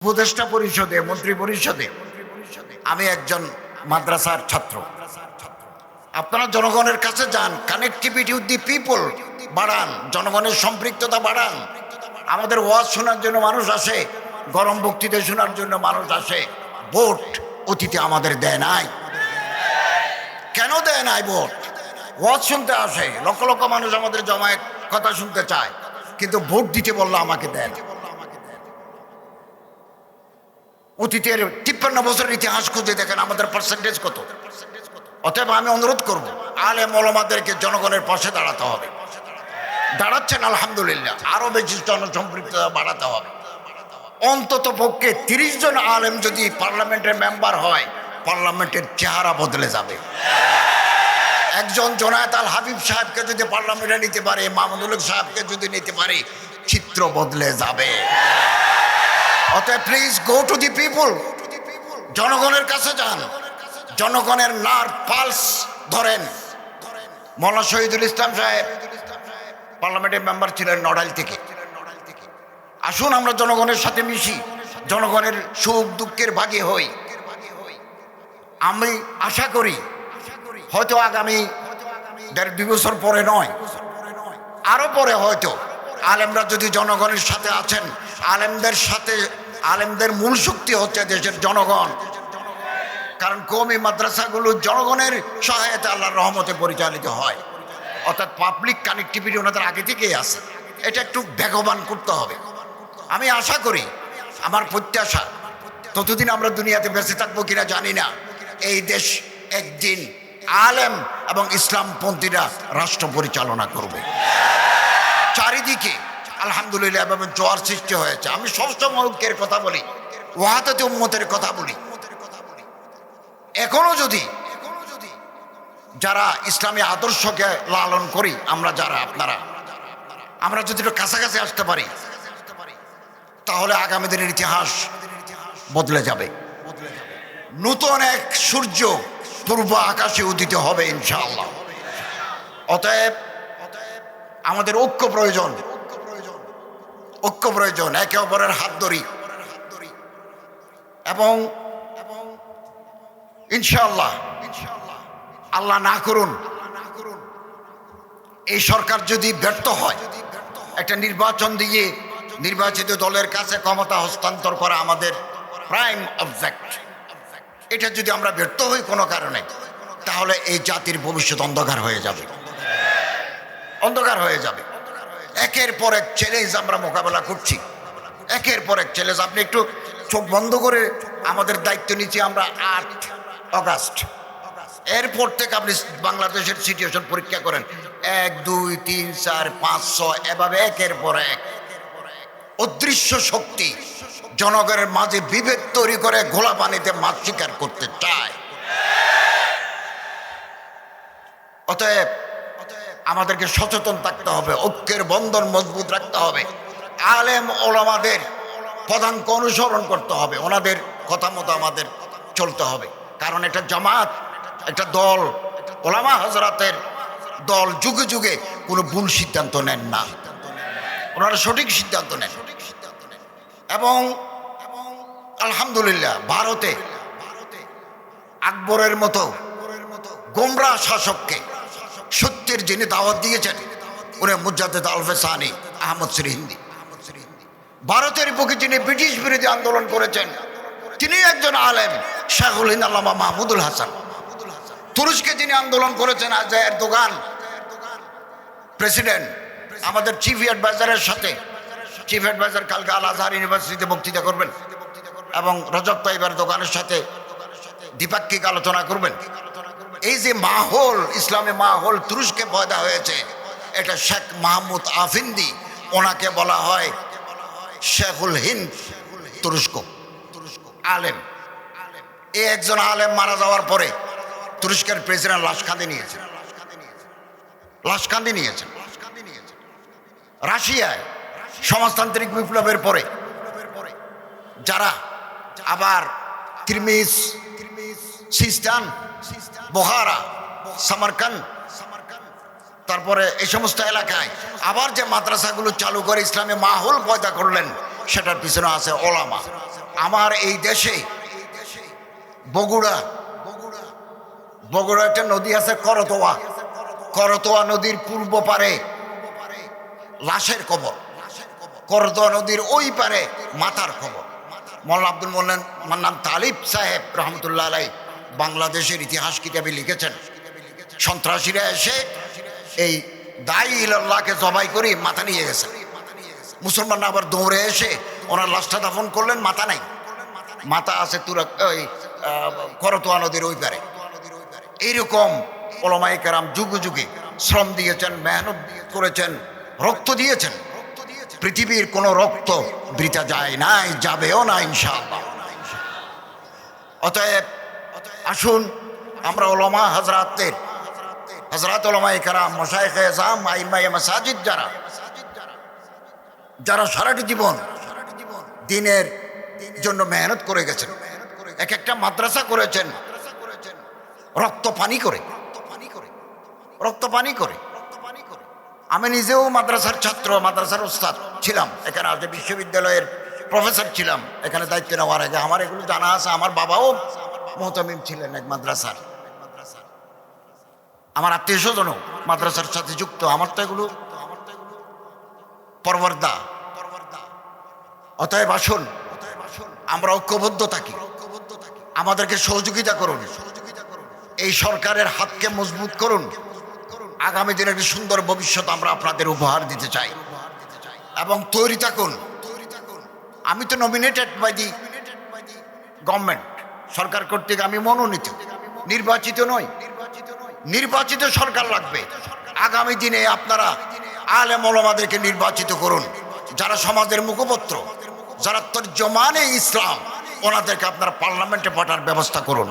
উপদেষ্টা পরিষদে, মন্ত্রী পরিষদে আমি একজন মাদ্রাসার ছাত্র। আপনারা জনগণের কাছে যান, কানেক্টিভিটি উইথ দি পিপল বাড়ান, জনগণের সম্পৃক্ততা বাড়ান। আমাদের ওয়াজ শোনার জন্য মানুষ আসে, গরম বক্তৃতা শোনার জন্য মানুষ আসে। ভোট অতীতে আমাদের দেয় নাই। কেন দেয় নাই ভোট? ওয়াজ শুনতে আসে, লক্ষ লক্ষ মানুষ আমাদের জমায়েত কথা শুনতে চায়, কিন্তু ভোট দিতে বললে আমাকে দেয় না। অতীতের 53 বছরের ইতিহাস খুঁজে দেখেন আমাদের পার্সেন্টেজ কত। অতএব আমি অনুরোধ করব, আলেম ওলামাদেরকে জনগণের পাশে দাঁড়াতে হবে। দাঁড়াচ্ছেন আলহামদুলিল্লাহ, আরো বেশি জনসম্পৃক্ততা বাড়াতে হবে। অন্তত পক্ষে 30 জন আলেম যদি পার্লামেন্টের মেম্বার হয়, পার্লামেন্টের চেহারা বদলে যাবে। একজন জোনায়েত আল হাবিব সাহেবকে যদি পার্লামেন্টে নিতে পারে, মামুনুল হক সাহেবকে যদি নিতে পারে, চিত্র বদলে যাবে। অতএব please go to the people, জনগণের কাছে যান, জনগণের নার্ভ পালস ধরেন। মৌলানা শহীদুল ইসলাম সাহেব পার্লামেন্টের মেম্বার ছিলেন নড়াইল থেকে। আসুন আমরা জনগণের সাথে মিশি, জনগণের সুখ দুঃখের ভাগী হই। আমি আশা করি হয়তো আগামী 1.5-2 বছর পরে নয়, আরো পরে হয়তো আলেমরা যদি জনগণের সাথে আছেন, আলেমদের সাথে, আলেমদের মূল শক্তি হচ্ছে দেশের জনগণ। কারণ কওমি মাদ্রাসাগুলো জনগণের সহায়তা আল্লাহর রহমতে পরিচালিত হয়। অর্থাৎ পাবলিক কানেক্টিভিটি ওনাদের আগে থেকেই আছে। এটা একটু বেগবান করতে হবে। আমি আশা করি, আমার প্রত্যাশা, ততদিন আমরা দুনিয়াতে বেঁচে থাকবো কিনা জানি না, এই দেশ একদিন আলেম এবং ইসলামপন্থীরা রাষ্ট্র পরিচালনা করবে। চারিদিকে আলহামদুলিল্লাহ এভাবে জোয়ার সৃষ্টি হয়েছে। আমি সবসময় ঐক্যের কথা বলি, ওয়াহাদাতে উম্মতের কথা বলি। এখনো যদি যারা ইসলামী আদর্শকে লালন করি, আমরা যারা, আপনারা, আমরা যদি একটু কাছাকাছি আসতে পারি, তাহলে আগামী দিনের ইতিহাস বদলে যাবে। নতুন এক সূর্য পূর্ব আকাশে উদিত হবে ইনশাআল্লাহ। অতএব আমাদের ঐক্য প্রয়োজন, ঐক্য প্রয়োজন। একে অপরের হাত ধরি এবং ইনশাআল্লাহ, আল্লাহ না করুন, এই সরকার যদি ব্যর্থ হয়, একটা নির্বাচন দিয়ে নির্বাচিত দলের কাছে ক্ষমতা হস্তান্তর করা আমাদের প্রাইম অবজেক্ট। এটা যদি আমরা ব্যর্থ হই কোনো কারণে, তাহলে এই জাতির ভবিষ্যৎ অন্ধকার হয়ে যাবে, অন্ধকার হয়ে যাবে। একের পর এক চ্যালেঞ্জ আমরা মোকাবেলা করছি, একের পর এক চ্যালেঞ্জ। আপনি একটু চোখ বন্ধ করে আমাদের দায়িত্ব নিচ্ছি আমরা 8 অগাস্ট, এরপর থেকে আপনি বাংলাদেশের সিচুয়েশন পরীক্ষা করেন। 1, 2, 3, 4, 5, 6 এভাবে একের পর এক অদৃশ্য শক্তি জনগণের মাঝে বিভেদ তৈরি করে ঘোলা পানিতে মাছ শিকার করতে চায়। অতএব আমাদেরকে সচেতন থাকতে হবে, ঐক্যের বন্ধন মজবুত রাখতে হবে, আলেম ওলামাদের পদাঙ্ক অনুসরণ করতে হবে, ওনাদের কথা মতো আমাদের চলতে হবে। কারণ এটা জামাত, একটা দল, ওলামা হযরতের দল যুগে যুগে কোনো ভুল সিদ্ধান্ত নেন না, ওনারা সঠিক সিদ্ধান্ত নেন। এবং আলহামদুলিল্লাহ ভারতে আকবরের মতো গোমরা শাসককে সত্যের যিনি দাওয়াত দিয়েছেন, উনি মুজাদ্দেদ আলফে সানি আহমদ সিরহিন্দি। ভারতের বুকে যিনি ব্রিটিশ বিরোধী আন্দোলন করেছেন, তিনি একজন আলেম, শেখুল হিন্দ আল্লামা মাহমুদুল হাসান। তুরস্কে যিনি আন্দোলন করেছেন, আজ এরদোগান প্রেসিডেন্ট, আমাদের চিফ অ্যাডভাইজারের সাথে, চিফ অ্যাডভাইজার কালকে আল আজহার ইউনিভার্সিটিতে বক্তৃতা করবেন এবং রজব তাইয়িব এরদোগানের সাথে দ্বিপাক্ষিক আলোচনা করবেন। এই যে মাহৌল, ইসলামী মাহৌল তুরস্কে পয়দা হয়েছে, এটা শেখ মাহমুদ আফিন্দি, ওনাকে বলা হয় শেখুল হিন্দ তুরস্ক, আলেম। এই একজন আলেম মারা যাওয়ার পরে তুরস্কের প্রেসিডেন্ট লাশকান্দি নিয়েছেন, লাশকান্দি নিয়েছেন। রাশিয়ায় সমাজতান্ত্রিক বিপ্লবের পরে যারা আবার তিরমিজ, সিস্তান, বোহারা, সামারকান্দ, তারপরে এই সমস্ত এলাকায় আবার যে মাদ্রাসাগুলো চালু করে ইসলামী মাহৌল পয়দা করলেন, সেটার পিছনে আছে ওলামা, আমার এই দেশে বগুড়া বগুড়া একটা নদী আছে করতোয়া, করতোয়া নদীর পূর্ব পারে লাশের কবর, করতোয়া নদীর ওই পারে মাথার খবর। মোল্লা আব্দুল মান্নান তালিব সাহেব রহমতুল্লাহ আলাই বাংলাদেশের ইতিহাস কিতাবে লিখেছেন, সন্ত্রাসীরা এসে এই দায়ী ইলাল্লাহকে জবাই করে মাথা নিয়ে গেছে। মুসলমানরা আবার দৌড়ে এসে ওনার লাশটা দাফন করলেন, মাথা নাই, মাথা আছে ওই করতোয়া নদীর ওই পারে। এইরকম ওলামায়ে কেরাম যুগে যুগে শ্রম দিয়েছেন, মেহনত করেছেন, রক্ত দিয়েছেন। পৃথিবীর কোনো রক্ত বৃথা যায় নাই, যাবেও না ইনশাআল্লাহ। অতএব আসুন আমরা ওলামা হযরতের, হযরত ওলামায়ে কেরাম, মাশায়েখে আযম, আইম্মায়ে মাসাজিদ যারা সারাটি জীবন দ্বীনের জন্য মেহনত করে গেছেন, এক একটা মাদ্রাসা করেছেন রক্ত পানি করে, রক্ত পানি করে। আমি নিজেও মাদ্রাসার ছাত্র, মাদ্রাসার ওস্তাদ ছিলাম, এখানে আজ বিশ্ববিদ্যালয়ের প্রফেসর ছিলাম এখানে দায়িত্ব নেওয়ার আগে। আমার এগুলো জানা আছে। আমার বাবাও মুহতামিম ছিলেন এক মাদ্রাসার, আমার আত্মীয় স্বজনও মাদ্রাসার সাথে যুক্ত। আমার তো এগুলো পরবর্দা। অতএব আসুন আমরা ঐক্যবদ্ধ থাকি, আমাদেরকে সহযোগিতা করুন, এই সরকারের হাতকে মজবুত করুন। আগামী দিনের একটি সুন্দর ভবিষ্যৎ আমরা আপনাদের উপহার দিতে চাই এবং তৈরি থাকুন। আমি তো নমিনেটেড বাই দি গভর্নমেন্ট, সরকার কর্তৃক আমি মনোনীত, নির্বাচিত নই। নির্বাচিত সরকার লাগবে। আগামী দিনে আপনারা আলেম ওলামাদেরকে নির্বাচিত করুন, যারা সমাজের মুখপত্র, যারা তর্জমানে ইসলাম, ওনাদেরকে আপনারা পার্লামেন্টে পাঠার ব্যবস্থা করুন।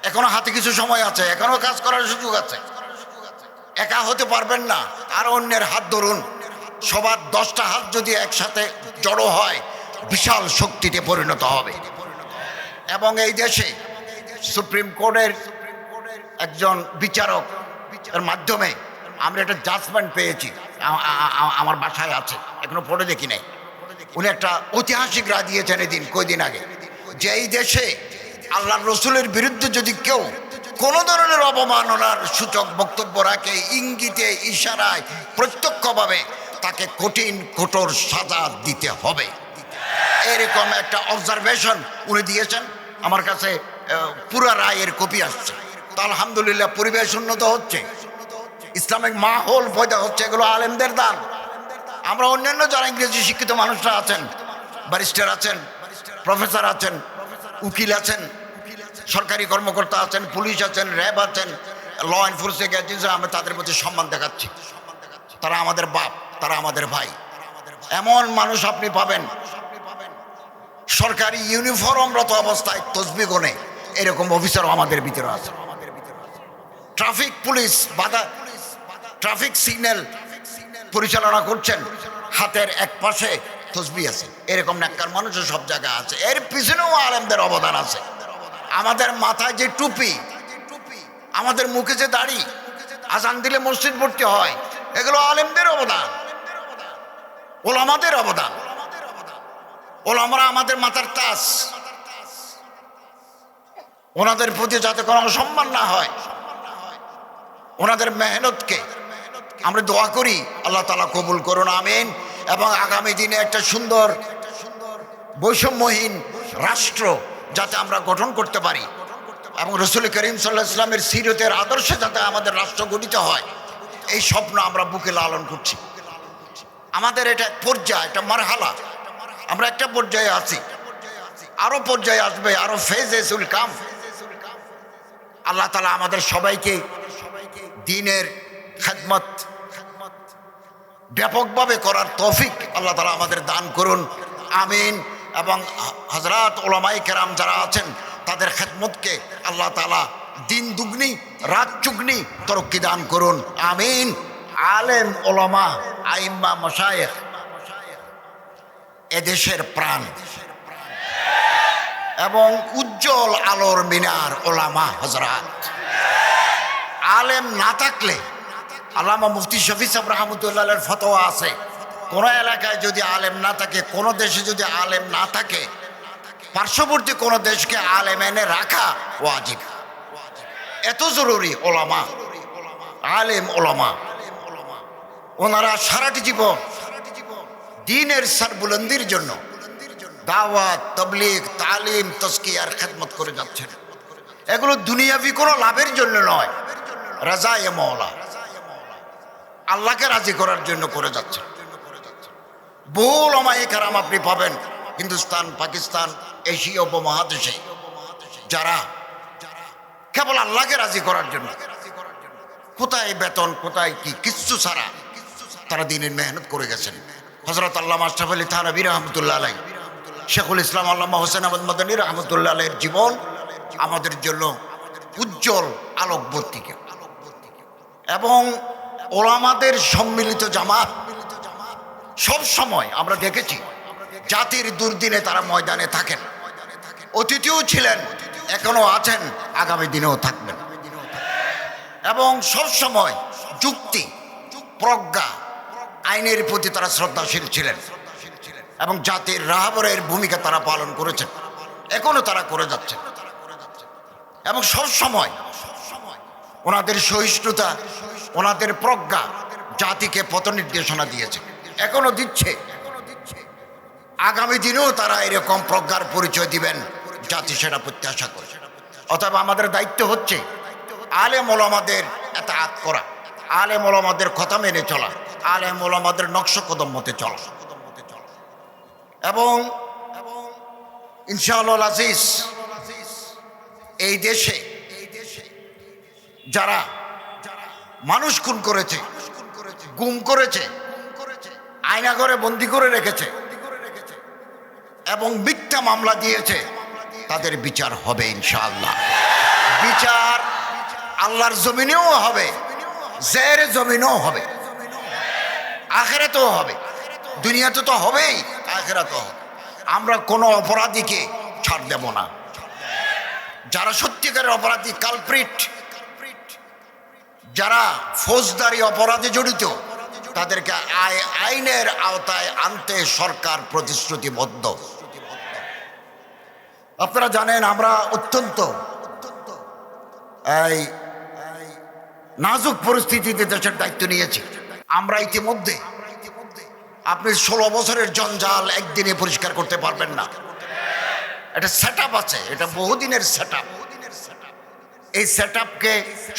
এখনো হাতে কিছু সময় আছে, এখনো কাজ করার সুযোগ আছে। একা হতে পারবেন না, আর অন্যের হাত ধরুন। সবার 10টা হাত যদি একসাথে জড়ো হয়, বিশাল শক্তিতে পরিণত হবে। এবং এই দেশে সুপ্রিম কোর্টের একজন বিচারক এর মাধ্যমে আমরা একটা জাজমেন্ট পেয়েছি, আমার বাসায় আছে, এখনো পড়ে দেখি নাই। উনি একটা ঐতিহাসিক রায় দিয়েছেন এদিন, কয়দিন আগে, যে এই দেশে আল্লাহর রসুলের বিরুদ্ধে যদি কেউ কোনো ধরনের অবমাননার সূচক বক্তব্য রাখে, ইঙ্গিতে, ইশারায়, প্রত্যক্ষভাবে তাকে কঠিন কঠোর সাজা দিতে হবে। এরকম একটা অবজারভেশন উনি দিয়েছেন। আমার কাছে পুরা রায়ের কপি আসছে। তো আলহামদুলিল্লাহ পরিবেশ উন্নত হচ্ছে, ইসলামিক মাহৌল পয়দা হচ্ছে, এগুলো আলেমদের দান। আমরা অন্যান্য যারা ইংরেজি শিক্ষিত মানুষরা আছেন, ব্যারিস্টার আছেন, প্রফেসর আছেন, উকিল আছেন, সরকারি কর্মকর্তা আছেন, পুলিশ আছেন, র্যাব আছেন, ল এনফোর্সিং এজেন্সি, আমরা তাদের প্রতি সম্মান দেখাচ্ছি। তারা আমাদের বাপ, তারা আমাদের ভাই। এমন মানুষ আপনি পাবেন সরকারি ইউনিফর্মরত অবস্থায় তসবিহ গোনে, এরকম অফিসারও আমাদের ভিতরে আছে। ট্রাফিক পুলিশ ট্রাফিক সিগন্যাল পরিচালনা করছেন, হাতের এক পাশে তসবিহ আছে। এরকম নেককার মানুষও সব জায়গায় আছে। এর পিছনেও আলেমদের অবদান আছে। আমাদের মাথায় যে টুপি, আমাদের মুখে যে দাড়ি, আজান দিলে মসজিদ ভর্তি হয়, এগুলো আলেমদের অবদান, ওলামাদের অবদান। ওলামারা আমাদের মাথার তাজ, ওনাদের প্রতি যাতে কোনো অসম্মান না হয়, ওনাদের মেহনতকে আমরা দোয়া করি আল্লাহ তাআলা কবুল করুন, আমিন। এবং আগামী দিনে একটা সুন্দর বৈষম্যহীন রাষ্ট্র যাতে আমরা গঠন করতে পারি এবং রাসূল করিম সাল্লাল্লাহু আলাইহি ওয়াসাল্লামের সিরতের আদর্শে যাতে আমাদের রাষ্ট্র গঠিত হয়, এই স্বপ্ন আমরা বুকে লালন করছি। আমাদের এটা পর্যায়, এটা মারহালা। আমরা একটা পর্যায়ে আছি, আরো পর্যায়ে আসবে, আরো ফেজেস উইল কাম। আল্লাহ তাআলা আমাদের সবাইকে দ্বীনের খেদমত ব্যাপকভাবে করার তৌফিক আল্লাহ তাআলা আমাদের দান করুন, আমিন। এবং হযরত উলামায়ে কেরাম যারা আছেন তাদের খেদমতকে আল্লাহ তাআলা দিন দুগ্নি রাত চুগনি তরক্কি দান করুন, আমিন। আলেম ওলামা আইম্মা মাশায়েখ এদেশের প্রাণ এবং উজ্জ্বল আলোর মিনার ওলামা হযরত। আলেম না থাকলে, আল্লামা মুফতি শফি সাহেব রাহমাতুল্লাহ আলাইহির ফতোয়া আছে, কোনো এলাকায় যদি আলেম না থাকে, কোনো দেশে যদি আলেম না থাকে, পার্শ্ববর্তী কোনো দেশকে আলেম এনে রাখা ওয়াজিব। এত জরুরি ওলামা, আলেম ওলামা। ওনারা সারাটি জীবন দ্বীনের সরবুলন্দির জন্য দাওয়াত, তবলিগ, তালিম, তাজকিয়ার খেদমত করে যাচ্ছেন। এগুলো দুনিয়াবি কোনো লাভের জন্য নয়, রাজায়ে মওলা, আল্লাহকে রাজি করার জন্য করে যাচ্ছেন। বহু উলামায়ে কেরাম আপনি পাবেন হিন্দুস্তান, পাকিস্তান, এশিয়া উপমহাদেশে, যারা কেবল আল্লাহকে রাজি করার জন্য, কোথায় বেতন, কোথায় কি, কিচ্ছু ছাড়া তারা দিনের মেহনত করে গেছেন। হযরত আল্লামা আশরাফ আলী থানভী রহমতুল্লাহ আলাইহি, শেখুল ইসলাম আল্লামা হোসেন আহমদ মাদানী রহমতুল্লাহ আলাইহির জীবন আমাদের জন্য উজ্জ্বল আলোকবর্তিকা। এবং ওলামাদের সম্মিলিত জামাত সব সময় আমরা দেখেছি জাতির দুর্দিনে তারা ময়দানে থাকেন, অতীতেও ছিলেন, এখনো আছেন, আগামী দিনেও থাকবেন। এবং সব সময় যুক্তি, প্রজ্ঞা, আইনের প্রতি তারা শ্রদ্ধাশীল ছিলেন এবং জাতির রাহবরের ভূমিকা তারা পালন করেছেন, এখনো তারা করে যাচ্ছেন। এবং সব সময় ওনাদের সহিষ্ণুতা, ওনাদের প্রজ্ঞা জাতিকে পথ নির্দেশনা দিয়েছে, এখনো দিচ্ছে, আগামী দিনেও তারা এরকম প্রজ্ঞার পরিচয় দিবেন, জাতি সেটা প্রত্যাশা করে। অতএব আমাদের দায়িত্ব হচ্ছে আলেম ওলামাদের ইতাআত করা, আলেম ওলামাদের কথা মেনে চলা, আলেম ওলামাদের নকশ কদম মতে চলা। এবং ইনশাআল্লাহ আজিজ, এই দেশে যারা মানুষ খুন করেছে, গুম করেছে, আয়নাঘরে বন্দি করে রেখেছে এবং মিথ্যা মামলা দিয়েছে, তাদের বিচার হবে ইনশাআল্লাহ। বিচার আল্লাহর জমিনেও হবে, জের জমিনেও হবে, আখিরাতেও হবে। দুনিয়াতে তো হবেই, আখিরাতেও হবে। আমরা কোনো অপরাধীকে ছাড় দেব না। যারা সত্যিকারের অপরাধী, কালপ্রিট, যারা ফৌজদারি অপরাধে জড়িত, তাদেরকে আইনের আওতায় আনতে সরকার প্রতিশ্রুতিবদ্ধ। আপনারা জানেন আমরা অত্যন্ত নাজুক পরিস্থিতিতে দেশের দায়িত্ব নিয়েছি। আমরা ইতিমধ্যে, আপনি 16 বছরের জঞ্জাল একদিনে পরিষ্কার করতে পারবেন না। এটা সেট আছে, এটা বহুদিনের সেট আপ। এই সেট আপকে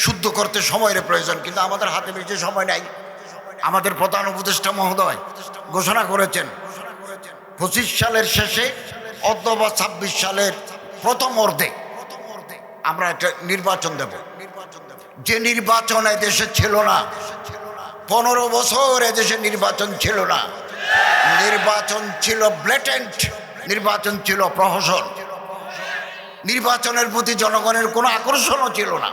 শুদ্ধ করতে সময়ের প্রয়োজন, কিন্তু আমাদের হাতে বেশি সময় নাই। আমাদের প্রধান উপদেষ্টা মহোদয় ঘোষণা করেছেন 25 সালের শেষে অথবা 26 সালের প্রথম অর্ধে আমরা একটা নির্বাচন দেব। যে নির্বাচন এদেশে ছিল না, 15 বছর এদেশে নির্বাচন ছিল না। নির্বাচন ছিল ব্ল্যাটেন্ট, নির্বাচন ছিল প্রহসন, নির্বাচনের প্রতি জনগণের কোনো আকর্ষণও ছিল না।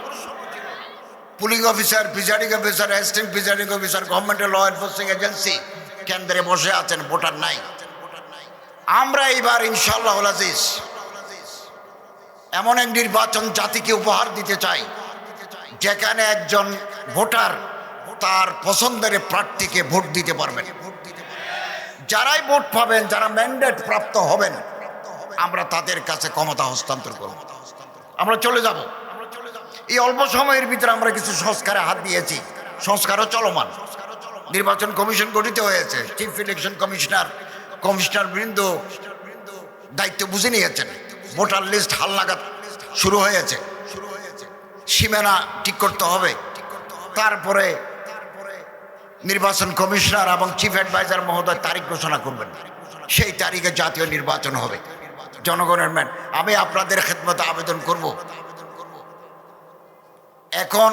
Pulling officer, presiding officer, assistant presiding officer, গভর্নমেন্টের ল এনফোর্সিং এজেন্সি কেন্দ্রে বসে আছেন, ভোটার নাই। আমরা এইবার ইনশাআল্লাহ আজিজ এমন এক নির্বাচন জাতিকে উপহার দিতে চাই, যেখানে একজন ভোটার তার পছন্দের প্রার্থীকে ভোট দিতে পারবেন। যারাই ভোট পাবেন, যারা ম্যান্ডেট প্রাপ্ত হবেন, আমরা তাদের কাছে ক্ষমতা হস্তান্তর করব, আমরা চলে যাব। এই অল্প সময়ের ভিতরে আমরা কিছু সংস্কারে হাত দিয়েছি, সংস্কারও চলমান। নির্বাচন কমিশন গঠিত হয়েছে, চিফ ইলেকশন কমিশনার বৃন্দ দায়িত্ব বুঝে নিয়েছেন। ভোটার লিস্ট হালনাগাদ শুরু হয়েছে, সীমানা ঠিক করতে হবে। তারপরে নির্বাচন কমিশনার এবং চিফ অ্যাডভাইজার মহোদয় তারিখ ঘোষণা করবেন, সেই তারিখে জাতীয় নির্বাচন হবে। জনগণের আমি আপনাদের খেদমতে আবেদন করব, এখন